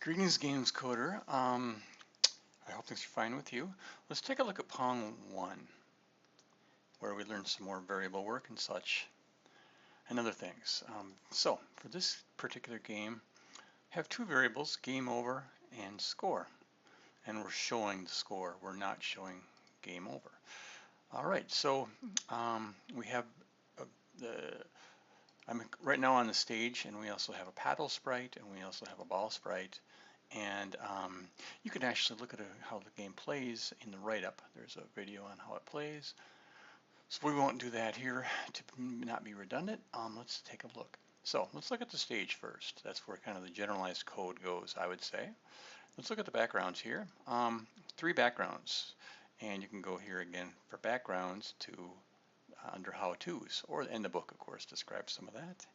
Greetings, Games Coder. I hope things are fine with you. Let's take a look at Pong 1, where we learn some more variable work and such, and other things. So, for this particular game, I have two variables, game over and score. And we're showing the score. We're not showing game over. All right, so we have the I'm right now on the stage, and we also have a paddle sprite, and we also have a ball sprite. And you can actually look at how the game plays in the write-up. There's a video on how it plays. So we won't do that here to not be redundant. Let's take a look. So let's look at the stage first. That's where kind of the generalized code goes, I would say. Let's look at the backgrounds here. 3 backgrounds. And you can go here again for backgrounds to under how-tos, and the book, of course, describes some of that.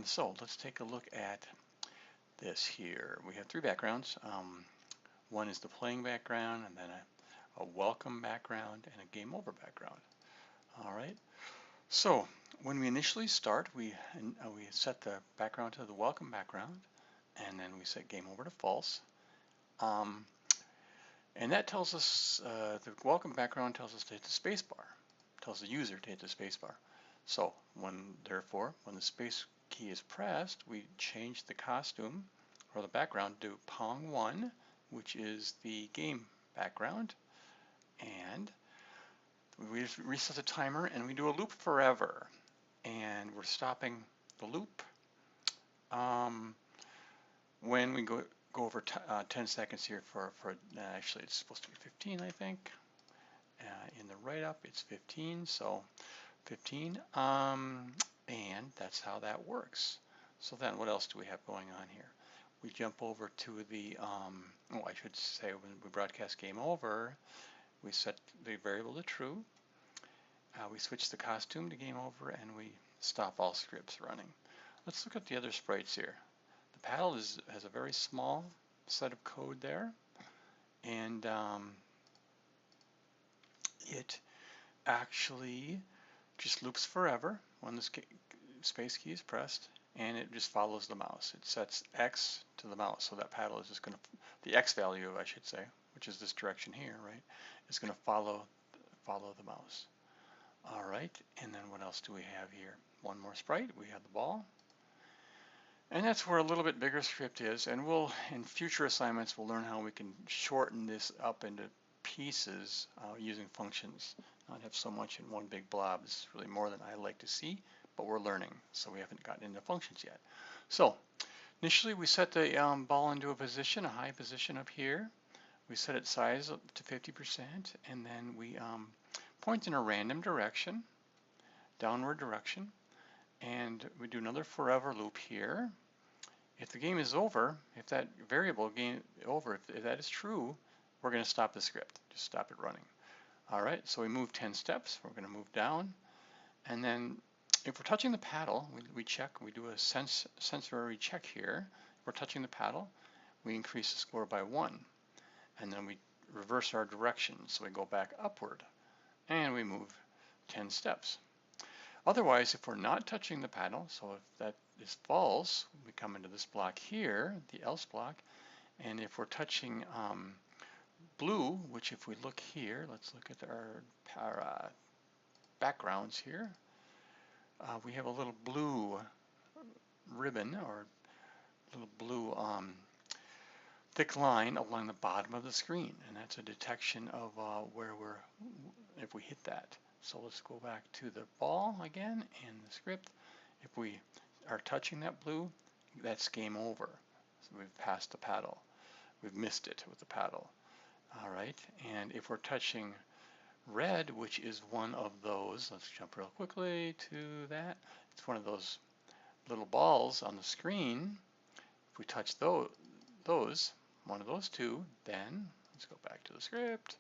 So let's take a look at this here. We have 3 backgrounds. One is the playing background, and then a welcome background, and a game over background. All right. So when we initially start, we set the background to the welcome background, and then we set game over to false. And that tells us, the welcome background tells us to hit the space bar, tells the user to hit the space bar. So therefore, when the space key is pressed, we change the costume or the background to Pong 1, which is the game background. And we reset the timer and we do a loop forever. And we're stopping the loop when we go over 10 seconds here for actually it's supposed to be 15, I think. In the write-up, it's 15, so 15. And that's how that works. So then what else do we have going on here? We jump over to the, I should say when we broadcast game over, we set the variable to true. We switch the costume to game over, and we stop all scripts running. Let's look at the other sprites here. The paddle has a very small set of code there, and it actually just loops forever when the space key is pressed, and it just follows the mouse. It sets X to the mouse, so that paddle is just going to, the X value, I should say, which is this direction here, right, is going to follow the mouse. All right, and then what else do we have here? One more sprite. We have the ball. And that's where a little bit bigger script is, and in future assignments, we'll learn how we can shorten this up into pieces using functions, not have so much in one big blob. This is really more than I like to see, but we're learning, so we haven't gotten into functions yet. So initially we set the ball into a position, a high position up here. We set its size up to 50%, and then we point in a random direction, downward direction, and we do another forever loop here. If the game is over, if that variable game over, if that is true, we're going to stop the script, just stop it running. All right, so we move 10 steps. We're going to move down, and then if we're touching the paddle, we check, we do a sensory check here. If we're touching the paddle, we increase the score by 1, and then we reverse our direction, so we go back upward, and we move 10 steps. Otherwise, if we're not touching the paddle, so if that is false, we come into this block here, the else block, and if we're touching blue, which if we look here, let's look at our backgrounds here, we have a little blue ribbon or little blue thick line along the bottom of the screen, and that's a detection of if we hit that. So let's go back to the ball again and the script. If we are touching that blue, that's game over. So we've passed the paddle. We've missed it with the paddle. All right, and if we're touching red, which is one of those, let's jump real quickly to that. It's one of those little balls on the screen. If we touch one of those two, then let's go back to the script.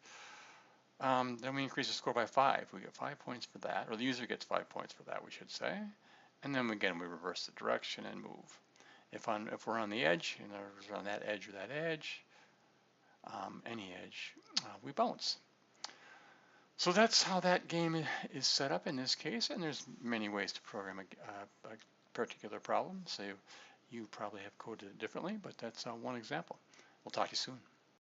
Then we increase the score by 5. We get 5 points for that, or the user gets 5 points for that, we should say. And then again, we reverse the direction and move. If we're on the edge, we're on that edge or that edge, any edge, we bounce. So that's how that game is set up in this case, and there's many ways to program a particular problem. So You probably have coded it differently, but that's one example. We'll talk to you soon.